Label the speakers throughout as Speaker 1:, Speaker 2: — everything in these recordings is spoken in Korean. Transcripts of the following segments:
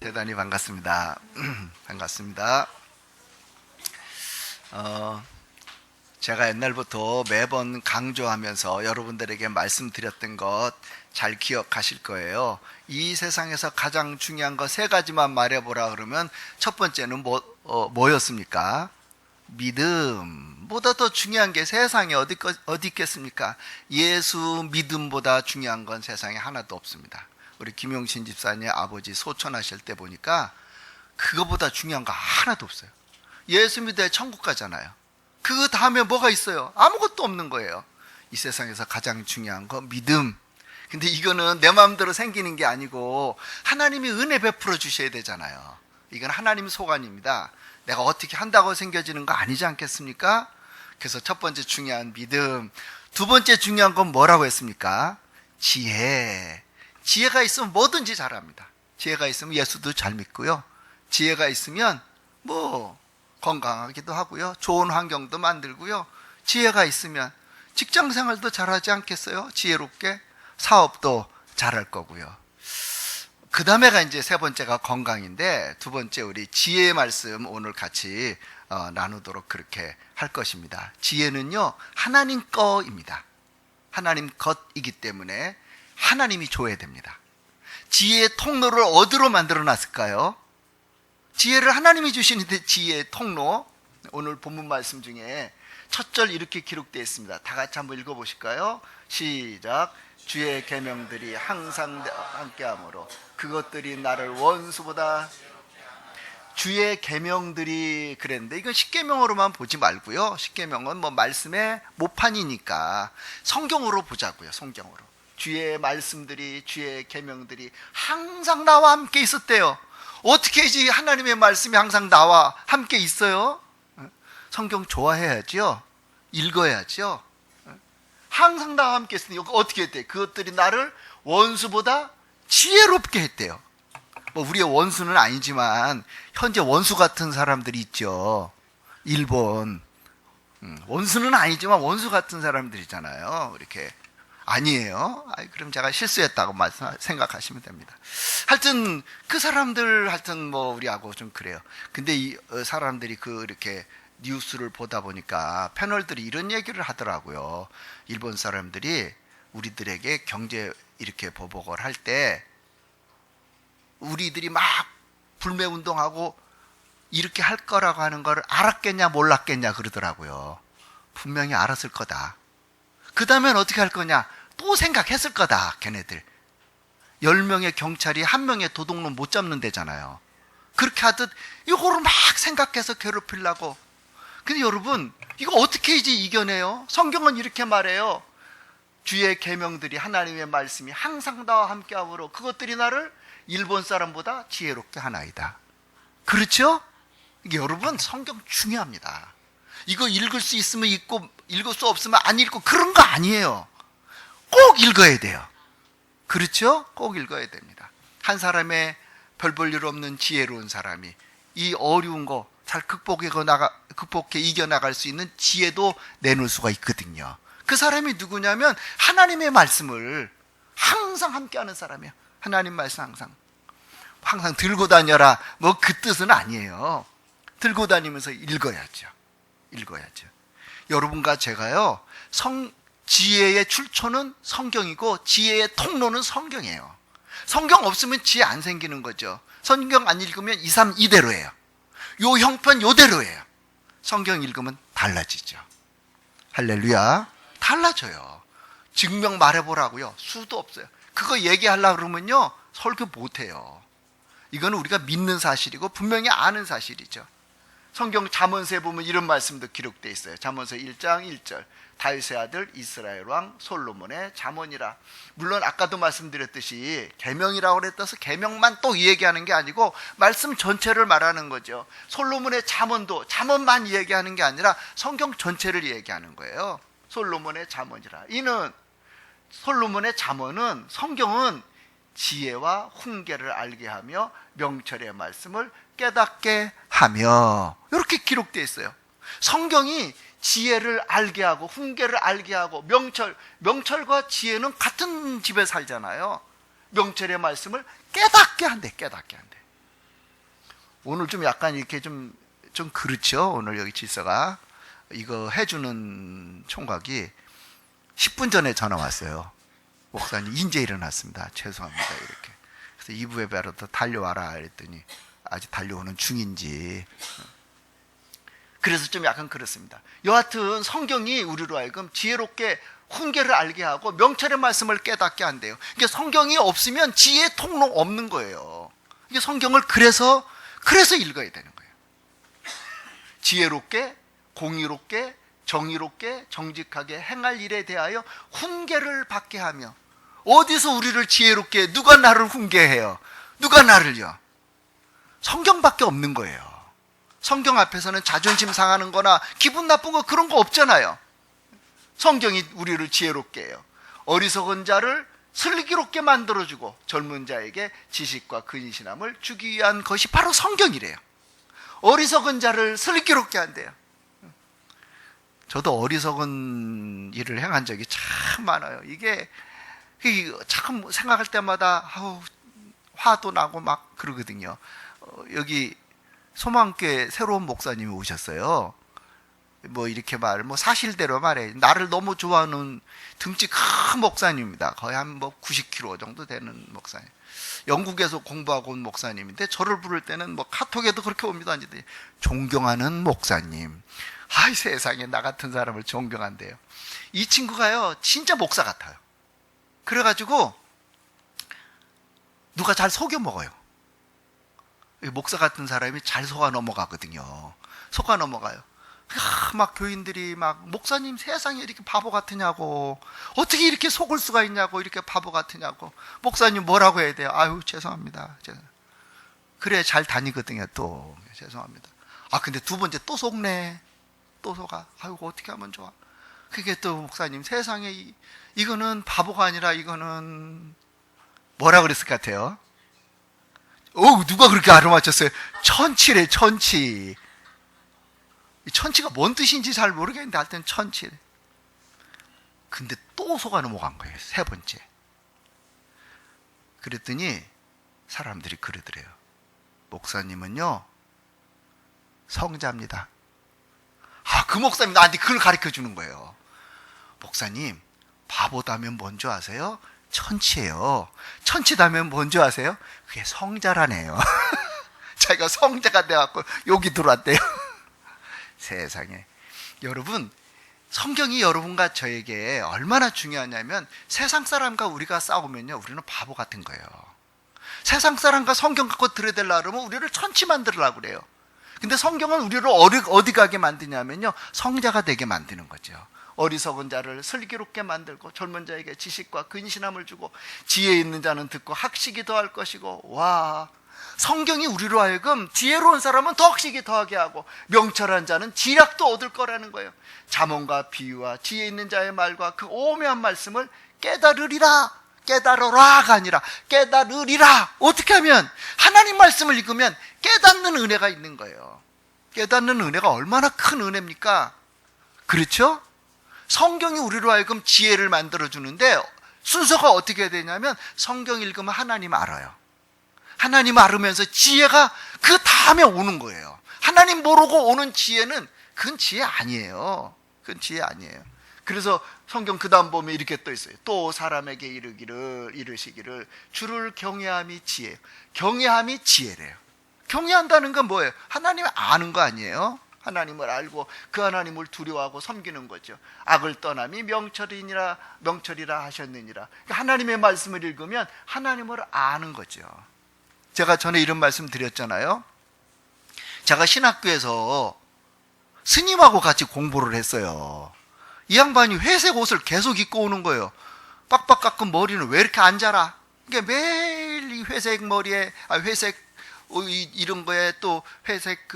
Speaker 1: 대단히 반갑습니다. 반갑습니다. 제가 옛날부터 매번 강조하면서 여러분들에게 말씀드렸던 것 잘 기억하실 거예요. 이 세상에서 가장 중요한 거 세 가지만 말해보라 그러면 첫 번째는 뭐였습니까? 믿음보다 더 중요한 게 세상에 어디 있겠습니까? 예수 믿음보다 중요한 건 세상에 하나도 없습니다. 우리 김용신 집사님 아버지 소천하실 때 보니까 그거보다 중요한 거 하나도 없어요. 예수 믿어야 천국 가잖아요. 그 다음에 뭐가 있어요? 아무것도 없는 거예요. 이 세상에서 가장 중요한 거 믿음. 근데 이거는 내 마음대로 생기는 게 아니고 하나님이 은혜 베풀어 주셔야 되잖아요. 이건 하나님 소관입니다. 내가 어떻게 한다고 생겨지는 거 아니지 않겠습니까? 그래서 첫 번째 중요한 믿음. 두 번째 중요한 건 뭐라고 했습니까? 지혜. 지혜가 있으면 뭐든지 잘합니다. 지혜가 있으면 예수도 잘 믿고요. 지혜가 있으면 건강하기도 하고요. 좋은 환경도 만들고요. 지혜가 있으면 직장 생활도 잘하지 않겠어요? 지혜롭게 사업도 잘할 거고요. 그 다음에가 이제 세 번째가 건강인데, 두 번째 우리 지혜의 말씀 오늘 같이 나누도록 그렇게 할 것입니다. 지혜는요 하나님 거입니다. 하나님 것이기 때문에 하나님이 줘야 됩니다. 지혜의 통로를 어디로 만들어 놨을까요? 지혜를 하나님이 주시는데 지혜의 통로, 오늘 본문 말씀 중에 첫 절 이렇게 기록되어 있습니다. 다 같이 한번 읽어보실까요? 시작. 주의 계명들이 항상 함께하므로 그것들이 나를 원수보다. 주의 계명들이 그랬는데 이건 십계명으로만 보지 말고요. 십계명은 말씀의 모판이니까 성경으로 보자고요. 성경으로. 주의 말씀들이, 주의 계명들이 항상 나와 함께 있었대요. 어떻게 이제 하나님의 말씀이 항상 나와 함께 있어요? 성경 좋아해야죠. 읽어야죠. 항상 나와 함께 있으니 어떻게 했대요? 그것들이 나를 원수보다 지혜롭게 했대요. 우리의 원수는 아니지만 현재 원수 같은 사람들이 있죠. 일본. 원수는 아니지만 원수 같은 사람들 있잖아요. 이렇게. 아니에요. 그럼 제가 실수했다고 생각하시면 됩니다. 하여튼 그 사람들 우리하고 좀 그래요. 근데 이 사람들이 이렇게 뉴스를 보다 보니까 패널들이 이런 얘기를 하더라고요. 일본 사람들이 우리들에게 경제 이렇게 보복을 할 때 우리들이 막 불매운동하고 이렇게 할 거라고 하는 걸 알았겠냐 몰랐겠냐 그러더라고요. 분명히 알았을 거다. 그 다음엔 어떻게 할 거냐? 또 생각했을 거다. 걔네들 10명의 경찰이 1명의 도둑놈 못 잡는 데잖아요. 그렇게 하듯 이거를 막 생각해서 괴롭히려고. 근데 여러분 이거 어떻게 이제 이겨내요? 성경은 이렇게 말해요. 주의 계명들이, 하나님의 말씀이 항상 나와 함께하므로 그것들이 나를 일본 사람보다 지혜롭게 하나이다. 그렇죠? 이게 여러분 성경 중요합니다. 이거 읽을 수 있으면 읽고 읽을 수 없으면 안 읽고 그런 거 아니에요. 꼭 읽어야 돼요. 그렇죠? 꼭 읽어야 됩니다. 한 사람의 별 볼 일 없는 지혜로운 사람이 이 어려운 거 잘 극복해 이겨나갈 수 있는 지혜도 내놓을 수가 있거든요. 그 사람이 누구냐면 하나님의 말씀을 항상 함께하는 사람이에요. 하나님 말씀 항상 들고 다녀라 그 뜻은 아니에요. 들고 다니면서 읽어야죠. 여러분과 제가요, 지혜의 출처는 성경이고 지혜의 통로는 성경이에요. 성경 없으면 지혜 안 생기는 거죠. 성경 안 읽으면 2, 3 이대로예요. 요 형편 요대로예요. 성경 읽으면 달라지죠. 할렐루야. 달라져요. 증명 말해보라고요. 수도 없어요. 그거 얘기하려고 그러면요 설교 못해요. 이거는 우리가 믿는 사실이고 분명히 아는 사실이죠. 성경 잠언서에 보면 이런 말씀도 기록되어 있어요. 잠언서 1장 1절. 다윗의 아들 이스라엘 왕 솔로몬의 잠언이라. 물론 아까도 말씀드렸듯이 계명이라고 그랬다서 계명만 또 얘기하는 게 아니고 말씀 전체를 말하는 거죠. 솔로몬의 잠언만 얘기하는 게 아니라 성경 전체를 얘기하는 거예요. 솔로몬의 잠언이라. 이는 솔로몬의 잠언은 성경은 지혜와 훈계를 알게 하며 명철의 말씀을 깨닫게 하며 이렇게 기록되어 있어요. 성경이 지혜를 알게 하고 훈계를 알게 하고 명철과 지혜는 같은 집에 살잖아요. 명철의 말씀을 깨닫게 한대. 오늘 좀 약간 이렇게 좀 그렇죠. 오늘 여기 질서가. 이거 해주는 총각이 10분 전에 전화 왔어요. 목사님, 이제 일어났습니다. 죄송합니다. 이렇게. 그래서 2부 예배하러 더 달려와라. 그랬더니 아직 달려오는 중인지. 그래서 좀 약간 그렇습니다. 여하튼 성경이 우리로 하여금 지혜롭게 훈계를 알게 하고 명철의 말씀을 깨닫게 한대요. 이게 성경이 없으면 지혜의 통로 없는 거예요. 이게 성경을 그래서 읽어야 되는 거예요. 지혜롭게, 공의롭게, 정의롭게, 정직하게 행할 일에 대하여 훈계를 받게 하며. 어디서 우리를 지혜롭게, 누가 나를 훈계해요? 누가 나를요? 성경밖에 없는 거예요. 성경 앞에서는 자존심 상하는 거나 기분 나쁜 거 그런 거 없잖아요. 성경이 우리를 지혜롭게 해요. 어리석은 자를 슬기롭게 만들어주고 젊은 자에게 지식과 근신함을 주기 위한 것이 바로 성경이래요. 어리석은 자를 슬기롭게 한대요. 저도 어리석은 일을 행한 적이 참 많아요. 이게 참 생각할 때마다 화도 나고 막 그러거든요. 여기 소망교회 새로운 목사님이 오셨어요. 뭐 이렇게 사실대로 말해. 나를 너무 좋아하는 등치 큰 목사님입니다. 거의 한 90kg 정도 되는 목사님. 영국에서 공부하고 온 목사님인데 저를 부를 때는 카톡에도 그렇게 옵니다. 존경하는 목사님. 아이 세상에, 나 같은 사람을 존경한대요. 이 친구가요 진짜 목사 같아요. 그래가지고 누가 잘 속여 먹어요. 목사 같은 사람이 잘 속아 넘어가거든요. 속아 넘어가요. 막 교인들이 목사님 세상에 이렇게 바보 같으냐고, 어떻게 이렇게 속을 수가 있냐고, 이렇게 바보 같으냐고. 목사님 뭐라고 해야 돼요? 아유 죄송합니다. 그래 잘 다니거든요. 또 죄송합니다. 근데 두 번째 또 속네. 또 속아. 아이고 어떻게 하면 좋아. 그게 또 목사님 세상에 이거는 바보가 아니라 이거는 뭐라 그랬을 것 같아요? 누가 그렇게 알아맞혔어요? 천치래, 천치. 이 천치가 뭔 뜻인지 잘 모르겠는데 하여튼 천치. 근데 또 속아 넘어간 거예요. 세 번째. 그랬더니 사람들이 그러더래요. 목사님은요 성자입니다. 그 목사님 나한테 그걸 가르쳐 주는 거예요. 목사님, 바보다면 뭔지 아세요? 천치예요. 천치다면 뭔지 아세요? 그게 성자라네요. 자기가 성자가 돼갖고 여기 들어왔대요. 세상에. 여러분, 성경이 여러분과 저에게 얼마나 중요하냐면 세상 사람과 우리가 싸우면요 우리는 바보 같은 거예요. 세상 사람과 성경 갖고 들여대려고 그러면 우리를 천치 만들으려고 그래요. 근데 성경은 우리를 어디 가게 만드냐면요 성자가 되게 만드는 거죠. 어리석은 자를 슬기롭게 만들고 젊은 자에게 지식과 근신함을 주고 지혜 있는 자는 듣고 학식이 더할 것이고. 와, 성경이 우리로 하여금 지혜로운 사람은 더 학식이 더하게 하고 명철한 자는 지략도 얻을 거라는 거예요. 잠언과 비유와 지혜 있는 자의 말과 그 오묘한 말씀을 깨달으리라. 깨달으라가 아니라 깨달으리라. 어떻게 하면? 하나님 말씀을 읽으면 깨닫는 은혜가 있는 거예요. 깨닫는 은혜가 얼마나 큰 은혜입니까? 그렇죠? 성경이 우리로 하여금 지혜를 만들어주는데 순서가 어떻게 되냐면 성경 읽으면 하나님 알아요. 하나님 알으면서 지혜가 그 다음에 오는 거예요. 하나님 모르고 오는 지혜는 그건 지혜 아니에요. 그건 지혜 아니에요. 그래서 성경 그 다음 보면 이렇게 또 있어요. 또 사람에게 이르시기를 주를 경외함이 지혜예요. 경외함이 지혜래요. 경외한다는 건 뭐예요? 하나님을 아는 거 아니에요? 하나님을 알고 그 하나님을 두려워하고 섬기는 거죠. 악을 떠남이 명철이라 하셨느니라. 하나님의 말씀을 읽으면 하나님을 아는 거죠. 제가 전에 이런 말씀 드렸잖아요. 제가 신학교에서 스님하고 같이 공부를 했어요. 이 양반이 회색 옷을 계속 입고 오는 거예요. 빡빡 깎은 머리는 왜 이렇게 안 자라? 그러니까 매일 이 회색 머리에 회색 이런 거에 또 회색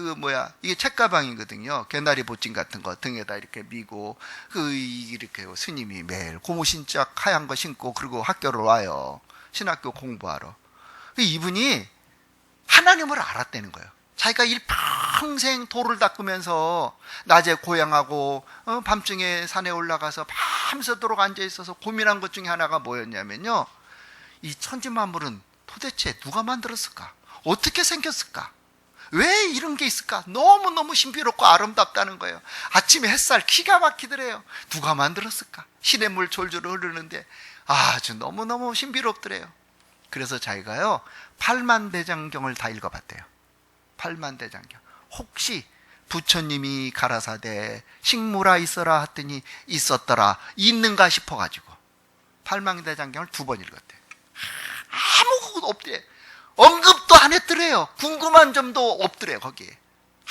Speaker 1: 이게 책가방이거든요. 개나리 보찜 같은 거 등에다 이렇게 미고 이렇게 스님이 매일 고무신짝 하얀 거 신고 그리고 학교를 와요. 신학교 공부하러. 이분이 하나님을 알았다는 거예요. 자기가 일평생 돌을 닦으면서 낮에 고향하고 밤중에 산에 올라가서 밤새도록 앉아있어서 고민한 것 중에 하나가 뭐였냐면요, 이 천지만물은 도대체 누가 만들었을까? 어떻게 생겼을까? 왜 이런 게 있을까? 너무너무 신비롭고 아름답다는 거예요. 아침에 햇살 기가 막히더래요. 누가 만들었을까? 시냇물 졸졸 흐르는데 아주 너무너무 신비롭더래요. 그래서 자기가요 8만대장경을 다 읽어봤대요. 8만대장경. 혹시 부처님이 가라사대 식물아 있어라 했더니 있었더라, 있는가 싶어가지고 8만대장경을 2번 읽었대요. 아무것도 없대. 언급도 안 했더래요. 궁금한 점도 없더래요. 거기에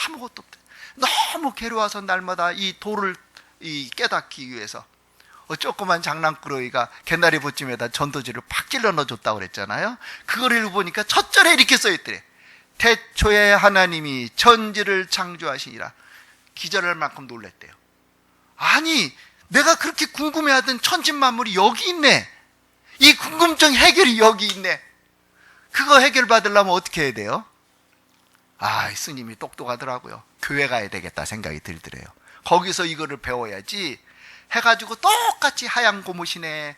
Speaker 1: 아무것도 없더래요. 너무 괴로워서 날마다 이 도를 깨닫기 위해서 조그만 장난꾸러기가 개나리 보쯤에다 전도지를 팍 찔러 넣어줬다고 그랬잖아요. 그거를 읽어보니까 첫 절에 이렇게 써있더래. 태초에 하나님이 천지를 창조하시니라. 기절할 만큼 놀랬대요. 아니, 내가 그렇게 궁금해하던 천지만물이 여기 있네. 이 궁금증 해결이 여기 있네. 그거 해결받으려면 어떻게 해야 돼요? 아, 스님이 똑똑하더라고요. 교회 가야 되겠다 생각이 들더래요. 거기서 이거를 배워야지 해가지고 똑같이 하얀 고무신에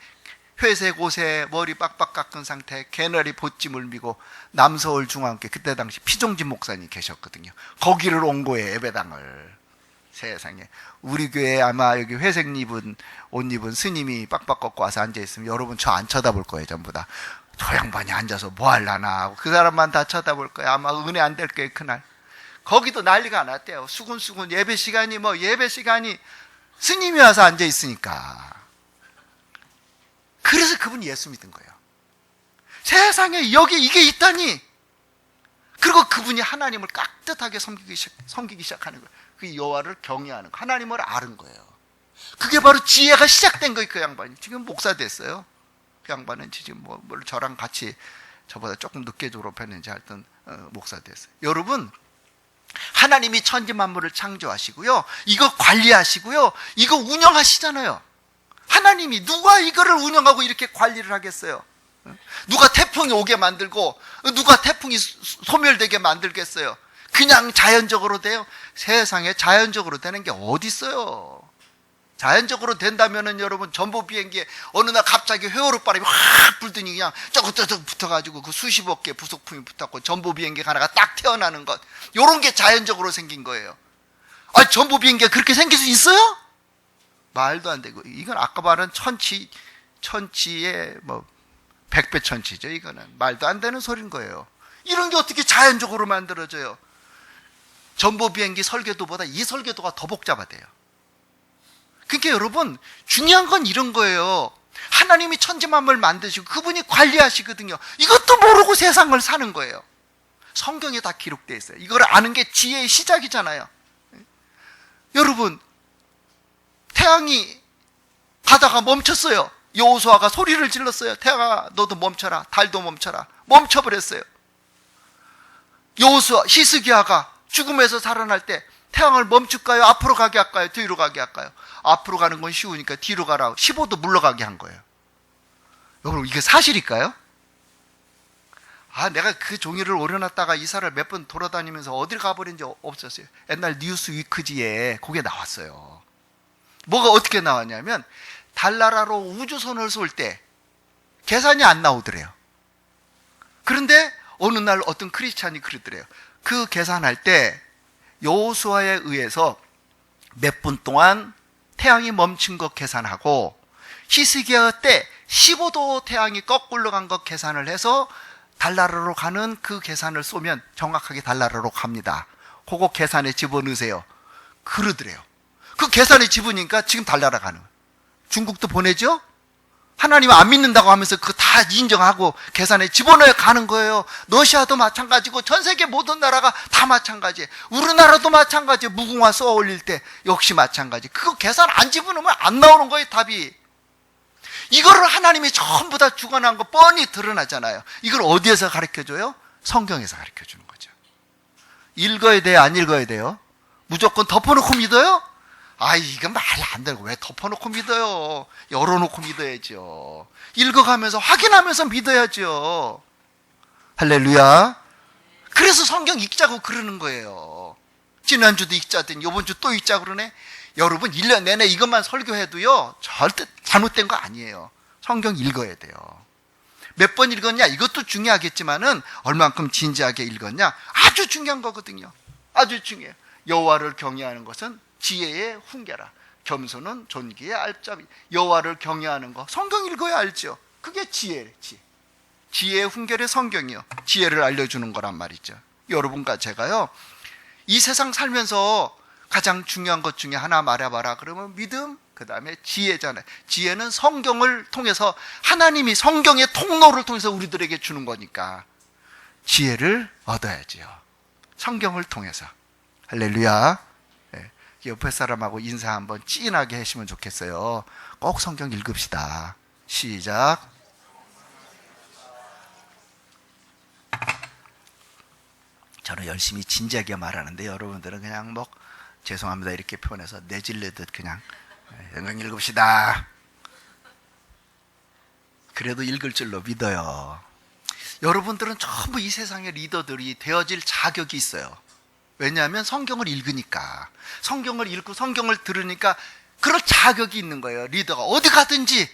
Speaker 1: 회색 옷에 머리 빡빡 깎은 상태에 개나리 보찜을 미고 남서울 중앙교회, 그때 당시 피종진 목사님 계셨거든요. 거기를 온 거예요. 예배당을. 세상에. 우리 교회에 아마 여기 회색 옷 입은 스님이 빡빡 꺾고 와서 앉아있으면 여러분 저 안 쳐다볼 거예요. 전부 다. 저 양반이 앉아서 뭐 하려나 하고 그 사람만 다 쳐다볼 거예요. 아마 은혜 안 될 거예요. 그날. 거기도 난리가 났대요. 수군수군 예배 시간이 스님이 와서 앉아있으니까. 그래서 그분이 예수 믿은 거예요. 세상에 여기 이게 있다니. 그리고 그분이 하나님을 깍듯하게 섬기기 시작하는 거예요. 그 여호와를 경외하는 거, 하나님을 아는 거예요. 그게 바로 지혜가 시작된 거예요. 그 양반이 지금 목사 됐어요. 그 양반은 지금 저랑 같이 저보다 조금 늦게 졸업했는지 하여튼 목사 됐어요. 여러분, 하나님이 천지 만물을 창조하시고요, 이거 관리하시고요, 이거 운영하시잖아요. 하나님이 누가 이거를 운영하고 이렇게 관리를 하겠어요? 누가 태풍이 오게 만들고 누가 태풍이 소멸되게 만들겠어요? 그냥 자연적으로 돼요? 세상에 자연적으로 되는 게 어디 있어요? 자연적으로 된다면은 여러분, 전보 비행기에 어느 날 갑자기 회오리 바람이 확 불더니 그냥 쪼긋쪼긋 붙어가지고 그 수십억 개 부속품이 붙었고 전보 비행기 하나가 딱 태어나는 것, 요런 게 자연적으로 생긴 거예요. 아, 전보 비행기가 그렇게 생길 수 있어요? 말도 안 되고, 이건 아까 말한 천치의 백배천치죠. 이거는 말도 안 되는 소린 거예요. 이런 게 어떻게 자연적으로 만들어져요? 전보 비행기 설계도보다 이 설계도가 더 복잡하대요. 그러니까 여러분, 중요한 건 이런 거예요. 하나님이 천지만물 만드시고 그분이 관리하시거든요. 이것도 모르고 세상을 사는 거예요. 성경에 다 기록되어 있어요. 이걸 아는 게 지혜의 시작이잖아요. 여러분, 태양이 가다가 멈췄어요. 여호수아가 소리를 질렀어요. 태양아, 너도 멈춰라. 달도 멈춰라. 멈춰버렸어요. 여호수아, 히스기야가 죽음에서 살아날 때 태양을 멈출까요? 앞으로 가게 할까요? 뒤로 가게 할까요? 앞으로 가는 건 쉬우니까 뒤로 가라고 15도 물러가게 한 거예요. 여러분, 이게 사실일까요? 아, 내가 그 종이를 오려놨다가 이사를 몇 번 돌아다니면서 어딜 가버린지 없었어요. 옛날 뉴스 위크지에 그게 나왔어요. 뭐가 어떻게 나왔냐면, 달나라로 우주선을 쏠 때 계산이 안 나오더래요. 그런데 어느 날 어떤 크리스찬이 그러더래요. 그 계산할 때 여호수아에 의해서 몇 분 동안 태양이 멈춘 것 계산하고, 히스기야 때 15도 태양이 거꾸로 간 것 계산을 해서 달나라로 가는 그 계산을 쏘면 정확하게 달나라로 갑니다. 그거 계산에 집어넣으세요. 그러더래요. 그 계산에 집으니까 지금 달나라 가는 거예요. 중국도 보내죠? 하나님 안 믿는다고 하면서 그거 다 인정하고 계산에 집어넣어 가는 거예요. 러시아도 마찬가지고 전 세계 모든 나라가 다 마찬가지예요. 우리나라도 마찬가지예요. 무궁화 쏘아 올릴 때 역시 마찬가지. 그거 계산 안 집어넣으면 안 나오는 거예요, 답이. 이거를 하나님이 전부 다 주관한 거 뻔히 드러나잖아요. 이걸 어디에서 가르쳐줘요? 성경에서 가르쳐주는 거죠. 읽어야 돼요? 안 읽어야 돼요? 무조건 덮어놓고 믿어요? 아, 이건 말이 안 되고 왜 덮어놓고 믿어요? 열어놓고 믿어야죠. 읽어가면서 확인하면서 믿어야죠. 할렐루야. 그래서 성경 읽자고 그러는 거예요. 지난주도 읽자더니 이번 주 또 읽자고 그러네. 여러분, 1년 내내 이것만 설교해도요 절대 잘못된 거 아니에요. 성경 읽어야 돼요. 몇 번 읽었냐? 이것도 중요하겠지만은 얼만큼 진지하게 읽었냐? 아주 중요한 거거든요. 아주 중요해요. 여호와를 경외하는 것은 지혜의 훈계라. 겸손은 존귀의 알짜비. 여호와를 경외하는 거 성경 읽어야 알죠. 그게 지혜래. 지혜의 훈계를 성경이요. 지혜를 알려주는 거란 말이죠. 여러분과 제가요, 이 세상 살면서 가장 중요한 것 중에 하나 말해봐라 그러면 믿음, 그 다음에 지혜잖아요. 지혜는 성경을 통해서, 하나님이 성경의 통로를 통해서 우리들에게 주는 거니까 지혜를 얻어야지요. 성경을 통해서. 할렐루야. 네. 옆에 사람하고 인사 한번 찐하게 하시면 좋겠어요. 꼭 성경 읽읍시다. 시작. 저는 열심히 진지하게 말하는데 여러분들은 그냥 뭐 죄송합니다 이렇게 표현해서 내질르듯 그냥 성경 읽읍시다. 그래도 읽을 줄로 믿어요. 여러분들은 전부 이 세상의 리더들이 되어질 자격이 있어요. 왜냐하면 성경을 읽으니까, 성경을 읽고 성경을 들으니까 그럴 자격이 있는 거예요. 리더가 어디 가든지.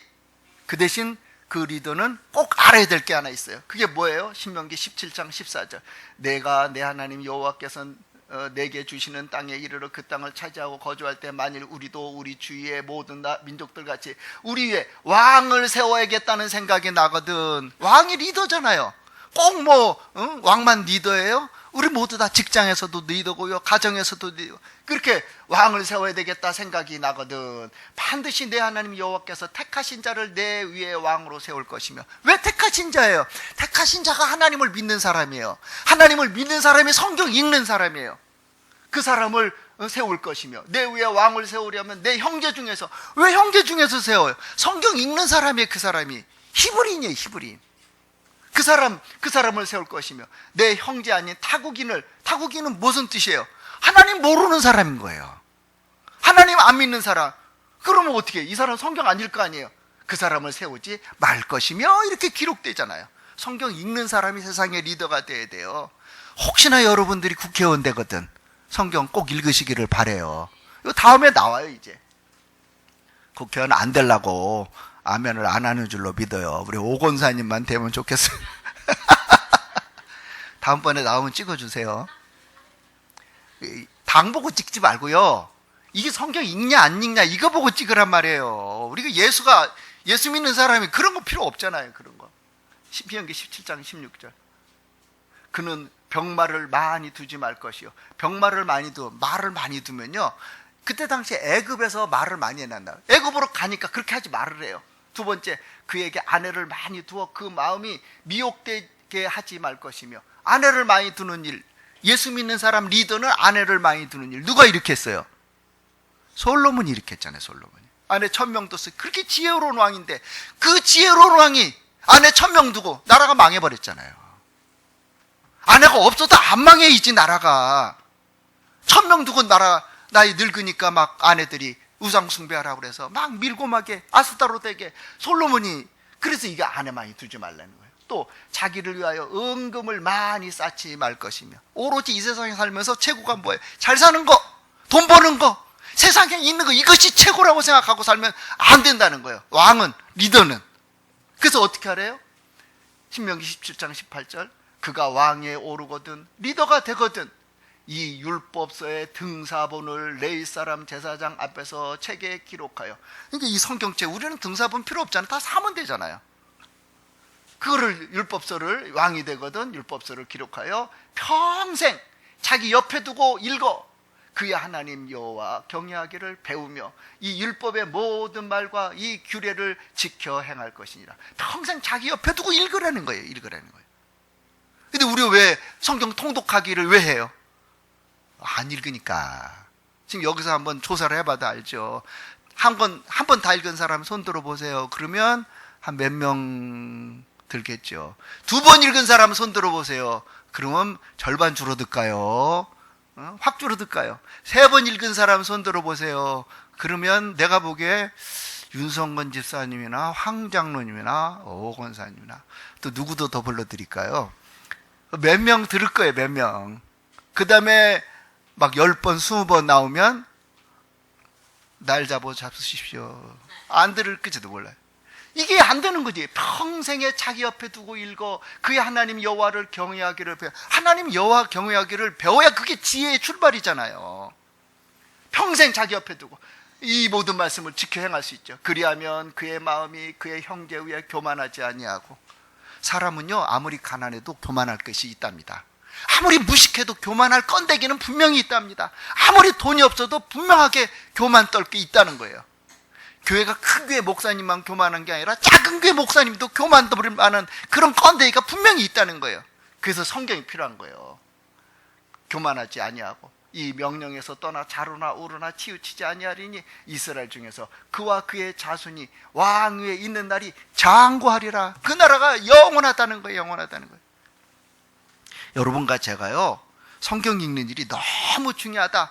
Speaker 1: 그 대신 그 리더는 꼭 알아야 될 게 하나 있어요. 그게 뭐예요? 신명기 17장 14절. 내가 내 하나님 여호와께서 내게 주시는 땅에 이르러 그 땅을 차지하고 거주할 때 만일 우리도 우리 주위의 모든 민족들 같이 우리 위에 왕을 세워야겠다는 생각이 나거든. 왕이 리더잖아요. 꼭 왕만 리더예요? 우리 모두 다 직장에서도 리더고요, 가정에서도 리더. 그렇게 왕을 세워야 되겠다 생각이 나거든. 반드시 내 하나님 여호와께서 택하신 자를 내 위에 왕으로 세울 것이며. 왜 택하신 자예요? 택하신 자가 하나님을 믿는 사람이에요. 하나님을 믿는 사람이 성경 읽는 사람이에요. 그 사람을 세울 것이며, 내 위에 왕을 세우려면 내 형제 중에서. 왜 형제 중에서 세워요? 성경 읽는 사람이에요. 그 사람이 히브리인이에요. 히브리인. 그 사람을 세울 것이며, 내 형제 아닌 타국인은 무슨 뜻이에요? 하나님 모르는 사람인 거예요. 하나님 안 믿는 사람. 그러면 어떻게 해요? 이 사람 성경 안 읽을 거 아니에요. 그 사람을 세우지 말 것이며 이렇게 기록되잖아요. 성경 읽는 사람이 세상의 리더가 돼야 돼요. 혹시나 여러분들이 국회의원 되거든, 성경 꼭 읽으시기를 바래요. 이거 다음에 나와요. 이제 국회의원 안 되려고 아멘을 안 하는 줄로 믿어요. 우리 오 권사님만 되면 좋겠어요. 다음번에 나오면 찍어주세요. 당 보고 찍지 말고요, 이게 성경 읽냐 안 읽냐 이거 보고 찍으란 말이에요. 우리가 예수 믿는 사람이 그런 거 필요 없잖아요. 그런 거. 신명기 17장 16절. 그는 병마를 많이 두지 말 것이요. 병마를 많이 말을 많이 두면요, 그때 당시에 애굽에서 말을 많이 해놨나. 애굽으로 가니까 그렇게 하지 말을 해요. 두 번째, 그에게 아내를 많이 두어 그 마음이 미혹되게 하지 말 것이며. 아내를 많이 두는 일, 예수 믿는 사람 리더는 아내를 많이 두는 일, 누가 이렇게 했어요? 솔로몬이 이렇게 했잖아요. 솔로몬이 아내 1000명 뒀어요. 그렇게 지혜로운 왕인데 그 지혜로운 왕이 아내 1000명 두고 나라가 망해버렸잖아요. 아내가 없어도 안 망해야지. 나라가 1000명 두고 나이 늙으니까 막 아내들이 우상 숭배하라고 그래서 막 밀고막에 아스타로 되게. 솔로몬이 그래서 이게 아내 많이 두지 말라는 거예요. 또 자기를 위하여 은금을 많이 쌓지 말 것이며. 오로지 이 세상에 살면서 최고가 뭐예요? 잘 사는 거, 돈 버는 거, 세상에 있는 거, 이것이 최고라고 생각하고 살면 안 된다는 거예요. 왕은, 리더는. 그래서 어떻게 하래요? 신명기 17장 18절. 그가 왕에 오르거든, 리더가 되거든, 이 율법서의 등사본을 레위 사람 제사장 앞에서 책에 기록하여. 그러니까 이 성경책, 우리는 등사본 필요 없잖아요. 다 사면 되잖아요. 그거를, 율법서를, 왕이 되거든 율법서를 기록하여 평생 자기 옆에 두고 읽어. 그의 하나님 여호와 경외하기를 배우며 이 율법의 모든 말과 이 규례를 지켜 행할 것이니라. 평생 자기 옆에 두고 읽으라는 거예요. 읽으라는 거예요. 근데 우리가 왜 성경 통독하기를 왜 해요? 안 읽으니까. 지금 여기서 한번 조사를 해봐도 알죠. 한 번 다 읽은 사람 손 들어보세요. 그러면 한 몇 명 들겠죠. 2번 읽은 사람 손 들어보세요. 그러면 절반 줄어들까요? 확 줄어들까요? 3번 읽은 사람 손 들어보세요. 그러면 내가 보기에 윤성건 집사님이나 황 장로님이나 오 권사님이나 또 누구도 더 불러드릴까요? 몇 명 들을 거예요. 몇 명. 그 다음에 막 10번 20번 나오면 날 잡으십시오. 안 들을지도 몰라요. 이게 안 되는 거지. 평생에 자기 옆에 두고 읽어. 그의 하나님 여호와를 경외하기를 배워. 하나님 여호와 경외하기를 배워야 그게 지혜의 출발이잖아요. 평생 자기 옆에 두고 이 모든 말씀을 지켜 행할 수 있죠. 그리하면 그의 마음이 그의 형제 위에 교만하지 아니하고. 사람은요, 아무리 가난해도 교만할 것이 있답니다. 아무리 무식해도 교만할 건데기는 분명히 있답니다. 아무리 돈이 없어도 분명하게 교만 떨 게 있다는 거예요. 교회가 큰 교회 목사님만 교만한 게 아니라 작은 교회 목사님도 교만 떨 만한 그런 건데기가 분명히 있다는 거예요. 그래서 성경이 필요한 거예요. 교만하지 아니하고 이 명령에서 떠나 자루나 우루나 치우치지 아니하리니 이스라엘 중에서 그와 그의 자손이 왕 위에 있는 날이 장구하리라. 그 나라가 영원하다는 거예요. 영원하다는 거예요. 여러분과 제가요, 성경 읽는 일이 너무 중요하다,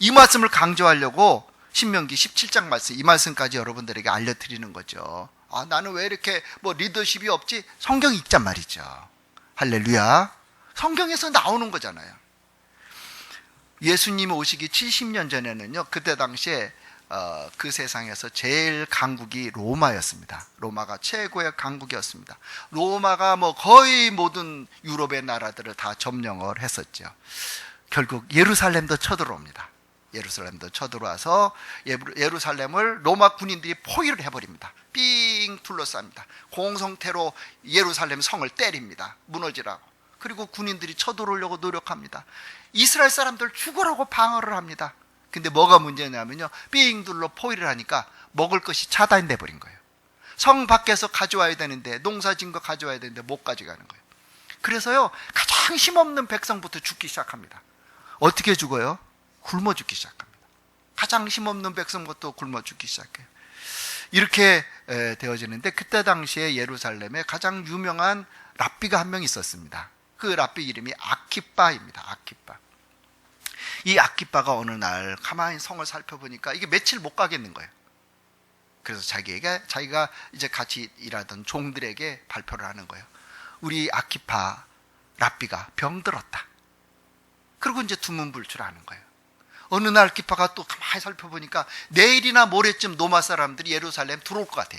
Speaker 1: 이 말씀을 강조하려고 신명기 17장 말씀, 이 말씀까지 여러분들에게 알려드리는 거죠. 아, 나는 왜 이렇게 리더십이 없지? 성경 읽자 말이죠. 할렐루야. 성경에서 나오는 거잖아요. 예수님 오시기 70년 전에는요, 그때 당시에 그 세상에서 제일 강국이 로마였습니다. 로마가 최고의 강국이었습니다. 로마가 거의 모든 유럽의 나라들을 다 점령을 했었죠. 결국 예루살렘도 쳐들어옵니다. 예루살렘도 쳐들어와서 예루살렘을 로마 군인들이 포위를 해버립니다. 삥 둘러쌉니다. 공성태로 예루살렘 성을 때립니다. 무너지라고. 그리고 군인들이 쳐들어오려고 노력합니다. 이스라엘 사람들 죽으라고 방어를 합니다. 근데 뭐가 문제냐면요, 삥 둘러 포위를 하니까 먹을 것이 차단돼 버린 거예요. 성 밖에서 가져와야 되는데, 농사진 거 가져와야 되는데 못 가져가는 거예요. 그래서요, 가장 힘없는 백성부터 죽기 시작합니다. 어떻게 죽어요? 굶어 죽기 시작합니다. 가장 힘없는 백성부터 굶어 죽기 시작해요. 이렇게 되어지는데, 그때 당시에 예루살렘에 가장 유명한 랍비가 한 명 있었습니다. 그 랍비 이름이 아키빠입니다. 아키빠. 이 아키빠가 어느 날 가만히 성을 살펴보니까 이게 며칠 못 가겠는 거예요. 그래서 자기가 이제 같이 일하던 종들에게 발표를 하는 거예요. 우리 아키빠 랍비가 병들었다. 그리고 이제 두문불출하는 거예요. 어느 날 아키빠가 또 가만히 살펴보니까 내일이나 모레쯤 로마 사람들이 예루살렘 들어올 것 같아.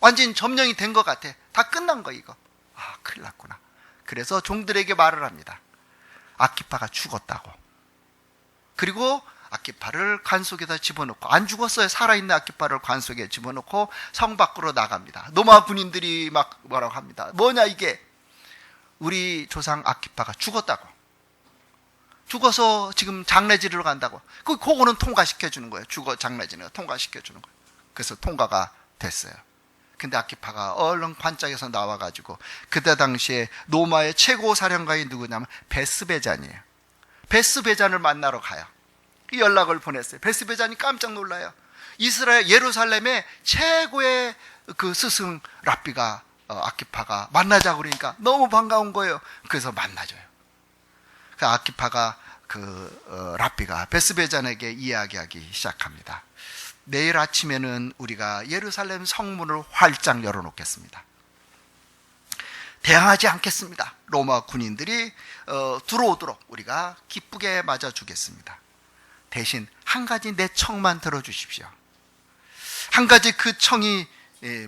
Speaker 1: 완전히 점령이 된 것 같아. 다 끝난 거 이거. 아, 큰일 났구나. 그래서 종들에게 말을 합니다. 아키빠가 죽었다고. 그리고 아키빠를 관 속에다 집어넣고, 안 죽었어요. 살아있는 아키빠를 관 속에 집어넣고 성 밖으로 나갑니다. 로마 군인들이 막 뭐라고 합니다. 뭐냐 이게. 우리 조상 아키빠가 죽었다고. 죽어서 지금 장례 지르러 간다고. 그거는 통과시켜 주는 거예요. 죽어 장례지는 통과시켜 주는 거예요. 그래서 통과가 됐어요. 근데 아키빠가 얼른 관짝에서 나와가지고, 그때 당시에 로마의 최고 사령관이 누구냐면 베스베잔이에요. 베스베잔을 만나러 가요. 이 연락을 보냈어요. 베스베잔이 깜짝 놀라요. 이스라엘 예루살렘의 최고의 그 스승 랍비가 아키빠가 만나자고 그러니까 너무 반가운 거예요. 그래서 만나줘요. 그 아키빠가 랍비가 베스베잔에게 이야기하기 시작합니다. 내일 아침에는 우리가 예루살렘 성문을 활짝 열어놓겠습니다. 대항하지 않겠습니다. 로마 군인들이 들어오도록 우리가 기쁘게 맞아주겠습니다. 대신 한 가지 내 청만 들어주십시오. 한 가지 그 청이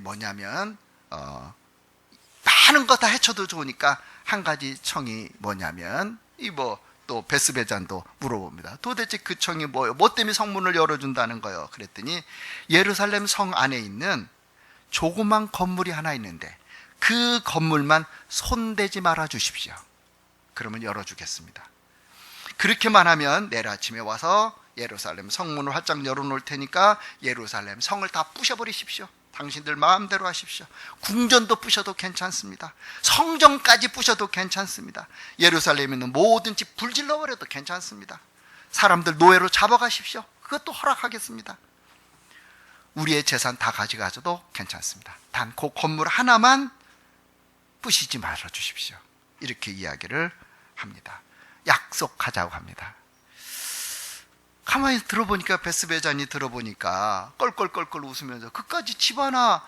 Speaker 1: 뭐냐면, 많은 거 다 해쳐도 좋으니까 한 가지 청이 뭐냐면, 또 베스베잔도 물어봅니다. 도대체 그 청이 뭐예요? 뭐 때문에 성문을 열어준다는 거예요? 그랬더니 예루살렘 성 안에 있는 조그만 건물이 하나 있는데 그 건물만 손대지 말아 주십시오. 그러면 열어주겠습니다. 그렇게만 하면 내일 아침에 와서 예루살렘 성문을 활짝 열어놓을 테니까 예루살렘 성을 다 부셔버리십시오. 당신들 마음대로 하십시오. 궁전도 부셔도 괜찮습니다. 성전까지 부셔도 괜찮습니다. 예루살렘에 있는 모든 집 불질러버려도 괜찮습니다. 사람들 노예로 잡아가십시오. 그것도 허락하겠습니다. 우리의 재산 다 가져가셔도 괜찮습니다. 단 그 건물 하나만 부시지 말아주십시오. 이렇게 이야기를 합니다. 약속하자고 합니다. 가만히 들어보니까, 베스베잔이 들어보니까 껄껄껄껄 웃으면서, 그까지 집 하나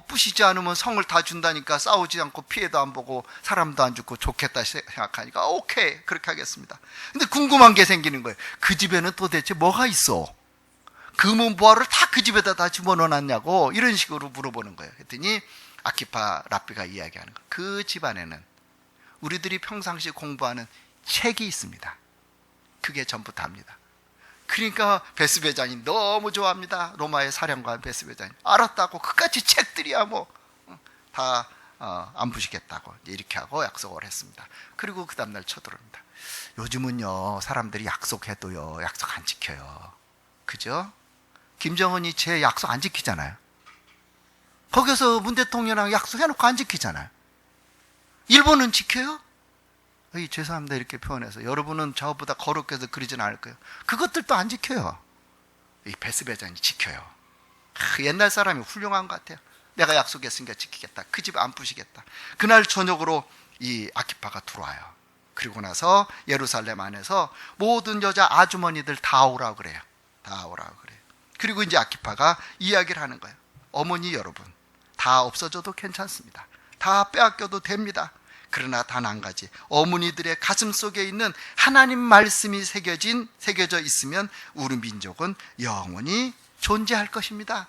Speaker 1: 부시지 않으면 성을 다 준다니까, 싸우지 않고 피해도 안 보고 사람도 안 죽고 좋겠다 생각하니까 오케이, 그렇게 하겠습니다. 근데 궁금한 게 생기는 거예요. 그 집에는 도대체 뭐가 있어? 금은 보화를 다 그 집에다 다 집어넣어놨냐고 이런 식으로 물어보는 거예요. 그랬더니 아키파 랍비가 이야기하는 거예요. 그 집안에는 우리들이 평상시 공부하는 책이 있습니다. 그게 전부 다입니다. 그러니까 베스베자니 너무 좋아합니다. 로마의 사령관 베스베자니 알았다고 그까지 책들이야 뭐 다 안 부시겠다고 이렇게 하고 약속을 했습니다. 그리고 그 다음날 쳐들어옵니다. 요즘은요 사람들이 약속해도요 약속 안 지켜요. 그죠? 김정은이 제 약속 안 지키잖아요. 거기서 문 대통령이랑 약속해놓고 안 지키잖아요. 일본은 지켜요? 죄송합니다 이렇게 표현해서 여러분은 저보다 거룩해 서 그러진 않을 거예요. 그것들도 안 지켜요. 이 베스베자니 지켜요. 옛날 사람이 훌륭한 것 같아요. 내가 약속했으니까 지키겠다. 그 집 안 부시겠다. 그날 저녁으로 이 아키파가 들어와요. 그리고 나서 예루살렘 안에서 모든 여자 아주머니들 다 오라고 그래요. 다 오라고 그래요. 그리고 이제 아키파가 이야기를 하는 거예요. 어머니 여러분, 다 없어져도 괜찮습니다. 다 빼앗겨도 됩니다. 그러나 단 한 가지, 어머니들의 가슴 속에 있는 하나님 말씀이 새겨져 있으면 우리 민족은 영원히 존재할 것입니다.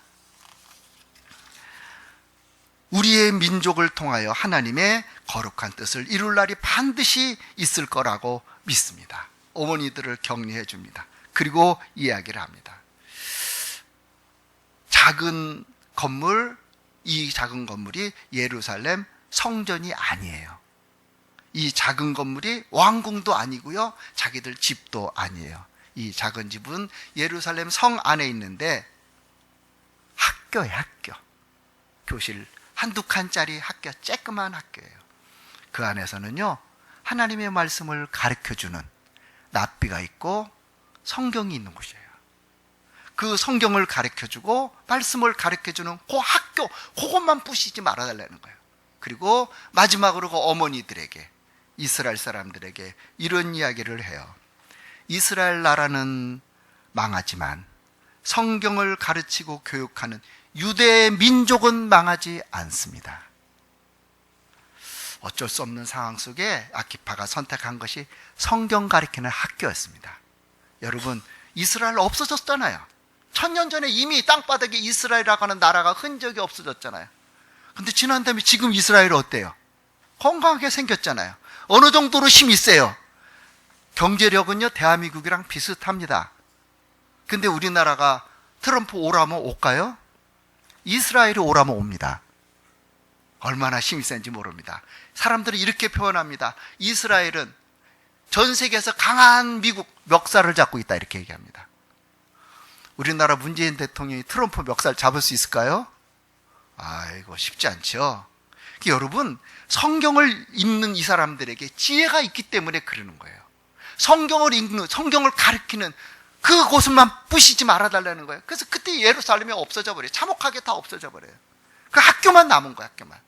Speaker 1: 우리의 민족을 통하여 하나님의 거룩한 뜻을 이룰 날이 반드시 있을 거라고 믿습니다. 어머니들을 격려해 줍니다. 그리고 이야기를 합니다. 작은 건물, 이 작은 건물이 예루살렘 성전이 아니에요. 이 작은 건물이 왕궁도 아니고요, 자기들 집도 아니에요. 이 작은 집은 예루살렘 성 안에 있는데 학교예요. 학교. 교실 한두 칸짜리 학교, 쬐끄만 학교예요. 그 안에서는요 하나님의 말씀을 가르쳐주는 랍비가 있고 성경이 있는 곳이에요. 그 성경을 가르쳐주고 말씀을 가르쳐주는 그 학교, 그것만 부시지 말아달라는 거예요. 그리고 마지막으로 그 어머니들에게, 이스라엘 사람들에게 이런 이야기를 해요. 이스라엘 나라는 망하지만 성경을 가르치고 교육하는 유대 민족은 망하지 않습니다. 어쩔 수 없는 상황 속에 아키파가 선택한 것이 성경 가르치는 학교였습니다. 여러분, 이스라엘 없어졌잖아요. 1000년 전에 이미 땅바닥에 이스라엘이라고 하는 나라가 흔적이 없어졌잖아요. 근데 지난 다음에 지금 이스라엘 어때요? 건강하게 생겼잖아요. 어느 정도로 힘이 세요? 경제력은요 대한민국이랑 비슷합니다. 근데 우리나라가 트럼프 오라면 올까요? 이스라엘이 오라면 옵니다. 얼마나 힘이 센지 모릅니다. 사람들은 이렇게 표현합니다. 이스라엘은 전 세계에서 강한 미국 멱살을 잡고 있다, 이렇게 얘기합니다. 우리나라 문재인 대통령이 트럼프 멱살 잡을 수 있을까요? 아이고, 쉽지 않죠. 여러분, 성경을 읽는 이 사람들에게 지혜가 있기 때문에 그러는 거예요. 성경을 읽는, 성경을 가르치는 그곳만 부시지 말아달라는 거예요. 그래서 그때 예루살렘이 없어져 버려요. 참혹하게 다 없어져 버려요. 그 학교만 남은 거예요. 학교만.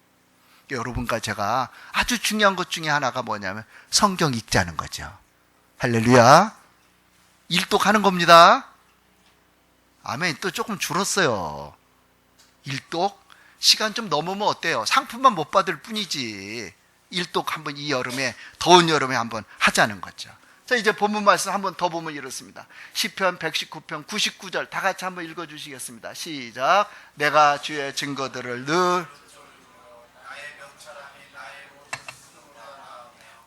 Speaker 1: 여러분과 제가 아주 중요한 것 중에 하나가 뭐냐면 성경 읽자는 거죠. 할렐루야. 일독하는 겁니다. 아멘. 또 조금 줄었어요. 일독. 시간 좀 넘으면 어때요? 상품만 못 받을 뿐이지. 일독 한번 이 여름에, 더운 여름에 한번 하자는 거죠. 자, 이제 본문 말씀 한번 더 보면 이렇습니다. 시편 119편 99절 다 같이 한번 읽어주시겠습니다. 시작. 내가 주의 증거들을 늘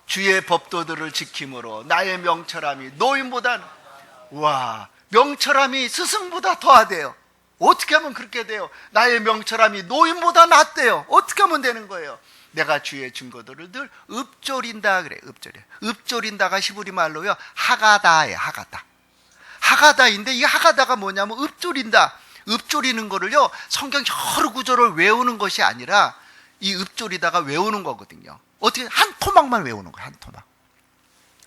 Speaker 1: 주의 법도들을 지킴으로 나의 명철함이 노인보다, 와, 명철함이 스승보다 더하대요. 어떻게 하면 그렇게 돼요? 나의 명철함이 노인보다 낫대요. 어떻게 하면 되는 거예요? 내가 주의 증거들을 늘 읊조린다 그래. 읊조린다가 히브리 말로요 하가다예요. 하가다인데 이 하가다가 뭐냐면 읊조린다. 읊조리는 거를요 성경 여러 구절을 외우는 것이 아니라 이 읊조리다가 외우는 거거든요. 어떻게 한 토막만 외우는 거예요.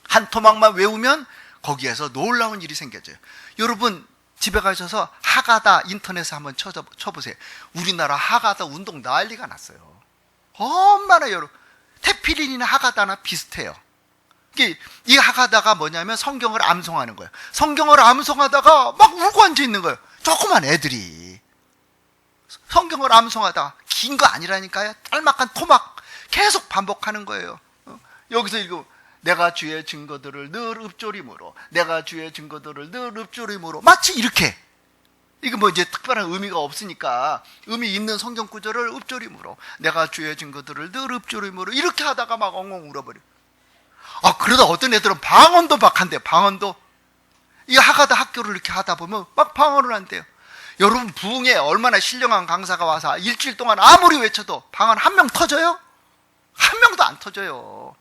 Speaker 1: 한 토막만 외우면 거기에서 놀라운 일이 생겨져요. 여러분 집에 가셔서 하가다 인터넷에 한번 쳐보세요. 우리나라 하가다 운동 난리가 났어요. 얼마나 여러분, 테필린이나 하가다나 비슷해요. 이 하가다가 뭐냐면 성경을 암송하는 거예요. 성경을 암송하다가 막 울고 앉아 있는 거예요. 조그만 애들이 성경을 암송하다가 긴 거 아니라니까요. 짤막한 토막 계속 반복하는 거예요. 여기서 읽고 내가 주의 증거들을 늘 읊조림으로, 내가 주의 증거들을 늘 읊조림으로, 마치 이렇게 이게 뭐 이제 특별한 의미가 없으니까 의미 있는 성경 구절을 읊조림으로 내가 주의 증거들을 늘 읊조림으로 이렇게 하다가 막 엉엉 울어버려. 그러다 어떤 애들은 방언도 막 한대요. 방언도. 이 하가다 학교를 이렇게 하다 보면 막 방언을 한대요. 여러분 부흥에 얼마나 신령한 강사가 와서 일주일 동안 아무리 외쳐도 방언 한 명 터져요? 한 명도 안 터져요.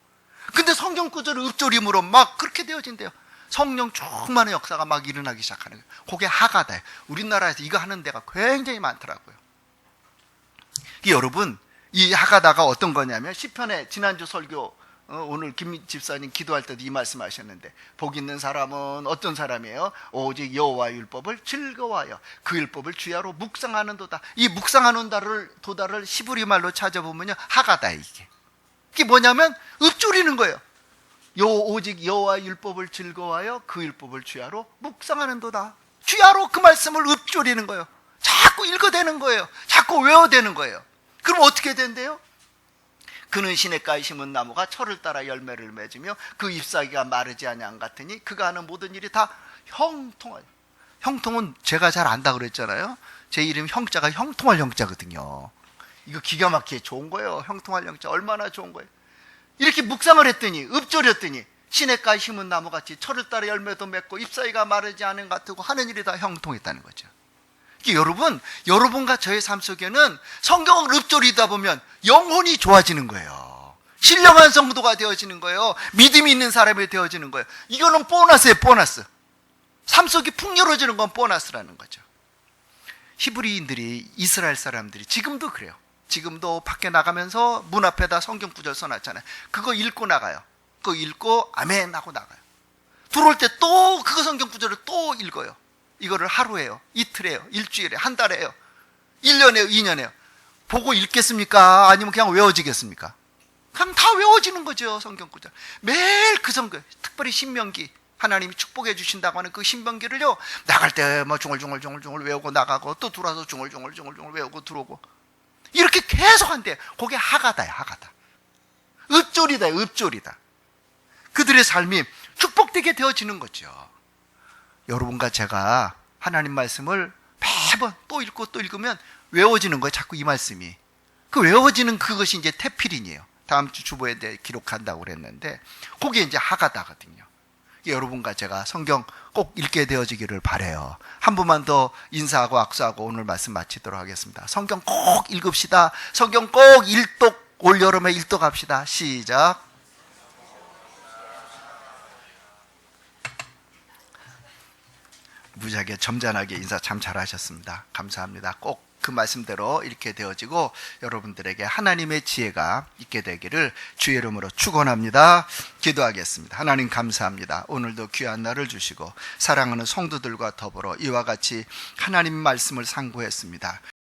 Speaker 1: 근데 성경 구절을 읊조림으로 막 그렇게 되어진대요. 성령 충만한 역사가 막 일어나기 시작하는 거예요. 그게 하가다예요. 우리나라에서 이거 하는 데가 굉장히 많더라고요. 여러분, 이 하가다가 어떤 거냐면 시편에 지난주 설교 오늘 김 집사님 기도할 때도 이 말씀하셨는데 복 있는 사람은 어떤 사람이에요? 오직 여호와 율법을 즐거워하여 그 율법을 주야로 묵상하는도다. 이 묵상하는 도다를 히브리 말로 찾아보면요 하가다예요. 이게 뭐냐면 읊조리는 거예요. 오직 여호와 율법을 즐거워하여 그 율법을 주야로 묵상하는도다. 주야로 그 말씀을 읊조리는 거예요. 자꾸 읽어대는 거예요. 자꾸 외워대는 거예요. 그럼 어떻게 된대요? 그는 시냇가에 심은 나무가 철을 따라 열매를 맺으며 그 잎사귀가 마르지 아니한 같으니 그가 하는 모든 일이 다 형통하여. 형통은 제가 잘 안다 그랬잖아요. 제 이름 형자가 형통할 형자거든요. 이거 기가 막히게 좋은 거예요. 형통할 형자 얼마나 좋은 거예요. 이렇게 묵상을 했더니 읊조렸더니 시냇가에 심은 나무같이 철을 따라 열매도 맺고 잎사귀가 마르지 않은 것 같고 하는 일이 다 형통했다는 거죠. 여러분과 저의 삶 속에는 성경을 읊조리다 보면 영혼이 좋아지는 거예요. 신령한 성도가 되어지는 거예요. 믿음이 있는 사람이 되어지는 거예요. 이거는 보너스예요. 보너스. 삶 속이 풍요로워지는 건 보너스라는 거죠. 히브리인들이, 이스라엘 사람들이 지금도 그래요. 지금도 밖에 나가면서 문 앞에다 성경 구절 써놨잖아요. 그거 읽고 나가요. 그거 읽고 아멘 하고 나가요. 들어올 때 또 그거 성경 구절을 또 읽어요. 이거를 하루에요, 이틀에요, 일주일에, 한 달에요, 1년에요, 2년에요. 보고 읽겠습니까? 아니면 그냥 외워지겠습니까? 그냥 다 외워지는 거죠. 성경 구절 매일 그 성경, 특별히 신명기, 하나님이 축복해 주신다고 하는 그 신명기를요 나갈 때 뭐 중얼중얼 외우고 나가고 또 들어와서 중얼중얼 외우고 들어오고 이렇게 계속 한대. 그게 하가다야. 하가다. 읊조리다. 읊조리다. 그들의 삶이 축복되게 되어지는 거죠. 여러분과 제가 하나님 말씀을 매번 또 읽고 또 읽으면 외워지는 거예요. 자꾸 이 말씀이. 그 외워지는 그것이 이제 테필인이에요. 다음 주 주보에 대해 기록한다고 그랬는데 그게 이제 하가다거든요. 여러분과 제가 성경 꼭 읽게 되어지기를 바라요. 한 번만 더 인사하고 악수하고 오늘 말씀 마치도록 하겠습니다. 성경 꼭 읽읍시다. 성경 꼭 일독, 올여름에 일독합시다. 시작. 무지하게 점잖하게 인사 참 잘하셨습니다. 감사합니다. 꼭 그 말씀대로 이렇게 되어지고 여러분들에게 하나님의 지혜가 있게 되기를 주의 이름으로 축원합니다. 기도하겠습니다. 하나님 감사합니다. 오늘도 귀한 날을 주시고 사랑하는 성도들과 더불어 이와 같이 하나님 말씀을 상고했습니다.